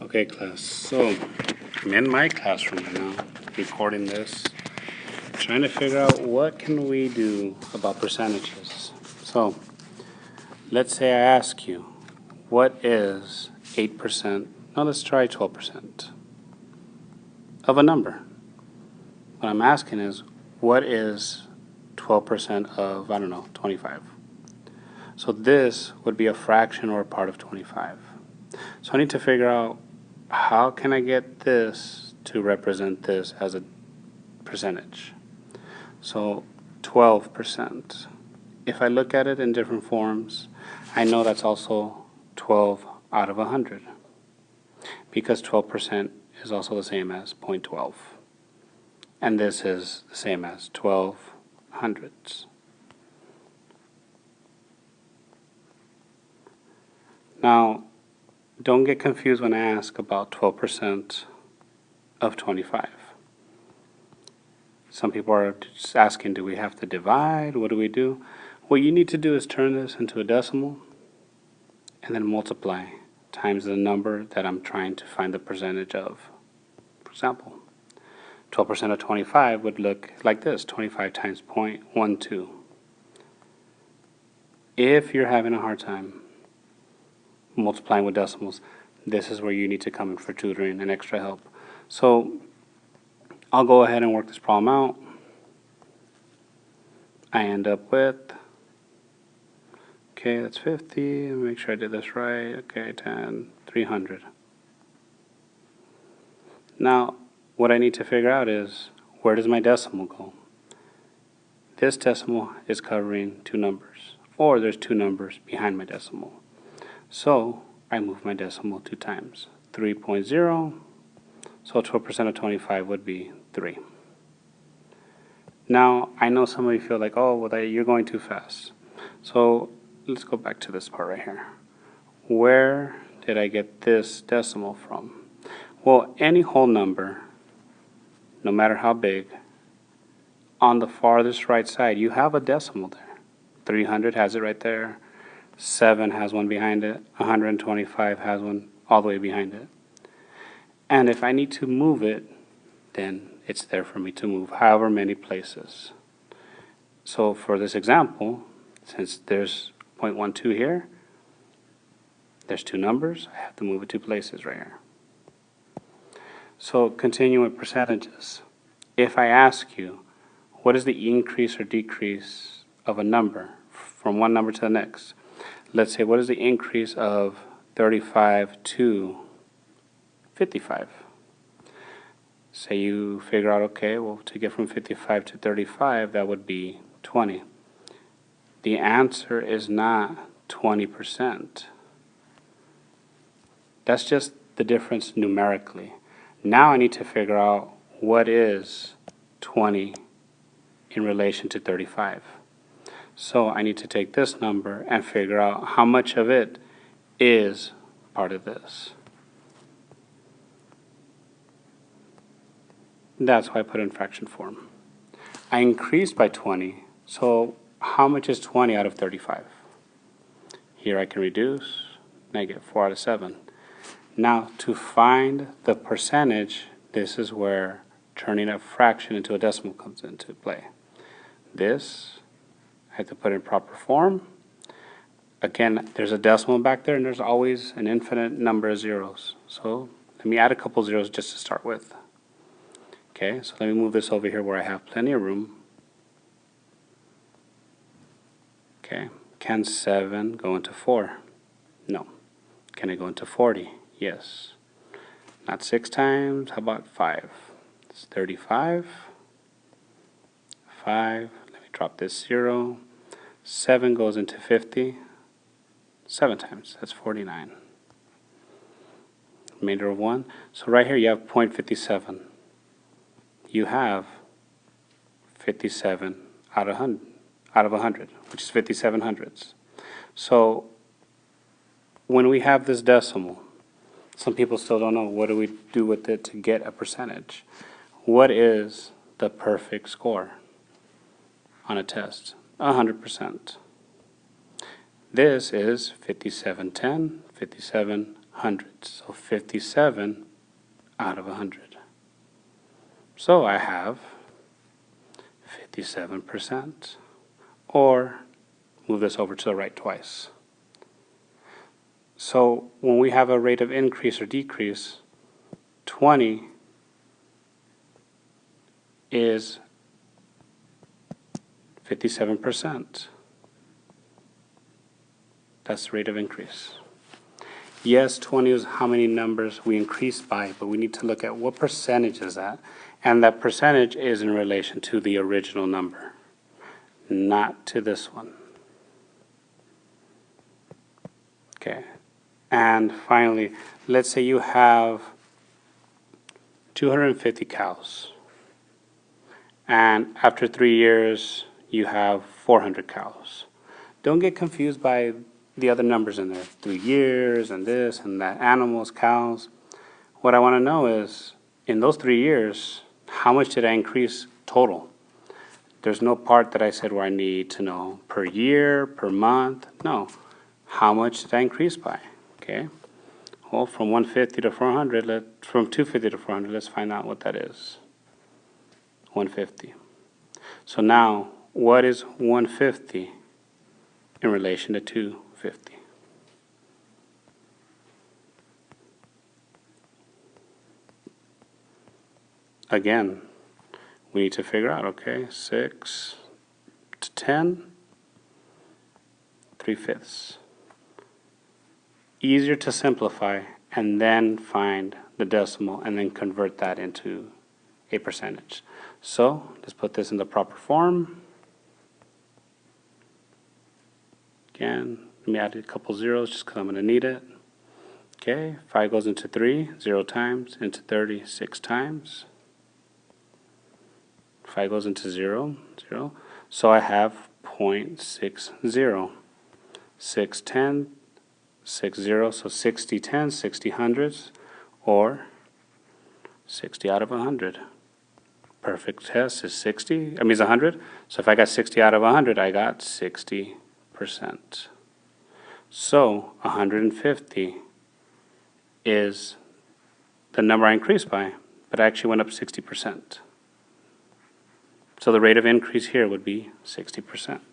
Okay, class. So I'm in my classroom right now, recording this, trying to figure out what can we do about percentages. So let's say I ask you, what is 8%? No, let's try 12% of a number. What I'm asking is, what is 12% of, I don't know, 25? So this would be a fraction or a part of 25. So I need to figure out how can I get this to represent this as a percentage. So 12%. If I look at it in different forms, I know that's also 12 out of 100 because 12% is also the same as 0.12. And this is the same as 12 hundredths. Now, don't get confused when I ask about 12% of 25. Some people are just asking, do we have to divide? What do we do? What you need to do is turn this into a decimal and then multiply times the number that I'm trying to find the percentage of. For example, 12% of 25 would look like this, 25 times 0.12. If you're having a hard time multiplying with decimals, this is where you need to come in for tutoring and extra help. So I'll go ahead and work this problem out. I end up with, okay, that's 50. Make sure I did this right. Okay, 10, 300. Now, what I need to figure out is, where does my decimal go? This decimal is covering two numbers, or there's two numbers behind my decimal. So I move my decimal 2 times. 3.0, so 12% of 25 would be 3. Now, I know some of you feel like, oh, well, you're going too fast. So let's go back to this part right here. Where did I get this decimal from? Well, any whole number, no matter how big, on the farthest right side, you have a decimal there. 300 has it right there. 7 has one behind it. 125 has one all the way behind it. And if I need to move it, then it's there for me to move however many places. So for this example, since there's 0.12 here, there's two numbers, I have to move it 2 places right here. So continue with percentages. If I ask you, what is the increase or decrease of a number from one number to the next? Let's say, what is the increase of 35 to 55? Say you figure out, okay, well, to get from 55 to 35, that would be 20. The answer is not 20%. That's just the difference numerically. Now I need to figure out what is 20 in relation to 35. So I need to take this number and figure out how much of it is part of this. That's why I put it in fraction form. I increased by 20, so how much is 20 out of 35? Here I can reduce, and I get 4 out of 7. Now to find the percentage, this is where turning a fraction into a decimal comes into play. This, I have to put in proper form. Again, there's a decimal back there, and there's always an infinite number of zeros. So let me add a couple zeros just to start with. Okay, so let me move this over here where I have plenty of room. Okay, can 7 go into 4? No. Can it go into 40? Yes. Not 6 times, how about 5? It's 35. 5, let me drop this 0. 7 goes into 50. 7 times, that's 49. Remainder of 1. So right here you have 0.57. You have 57 out of 100, which is 57 hundredths. So when we have this decimal, some people still don't know what do we do with it to get a percentage. What is the perfect score on a test? 100%. This is 5710, 57 100. So 57 out of 100. So I have 57%. Or move this over to the right twice. So when we have a rate of increase or decrease, 20 is 57%. That's the rate of increase. Yes, 20 is how many numbers we increase by, but we need to look at what percentage is that. And that percentage is in relation to the original number, not to this one. Okay. And finally, let's say you have 250 cows. And after 3 years, you have 400 cows. Don't get confused by the other numbers in there, 3 years and this and that, animals, cows. What I want to know is, in those 3 years, how much did I increase total? There's no part that I said where I need to know per year, per month. No. How much did I increase by? Okay. Well, from 150 to 400, from 250 to 400, let's find out what that is. 150. So now, what is 150 in relation to 250? Again, we need to figure out, okay, 6 to 10, 3/5. Easier to simplify and then find the decimal and then convert that into a percentage. So let's put this in the proper form. Again, let me add a couple zeros just because I'm going to need it. Okay, 5 goes into 3, 0 times, into 30, 6 times. 5 goes into 0, 0. So I have 0.60. 6 10, 6 0, so 60 10, 60 hundreds, or 60 out of 100. Perfect test is 100. So if I got 60 out of 100, I got 60%. So 150 is the number I increased by, but I actually went up 60%. So the rate of increase here would be 60%.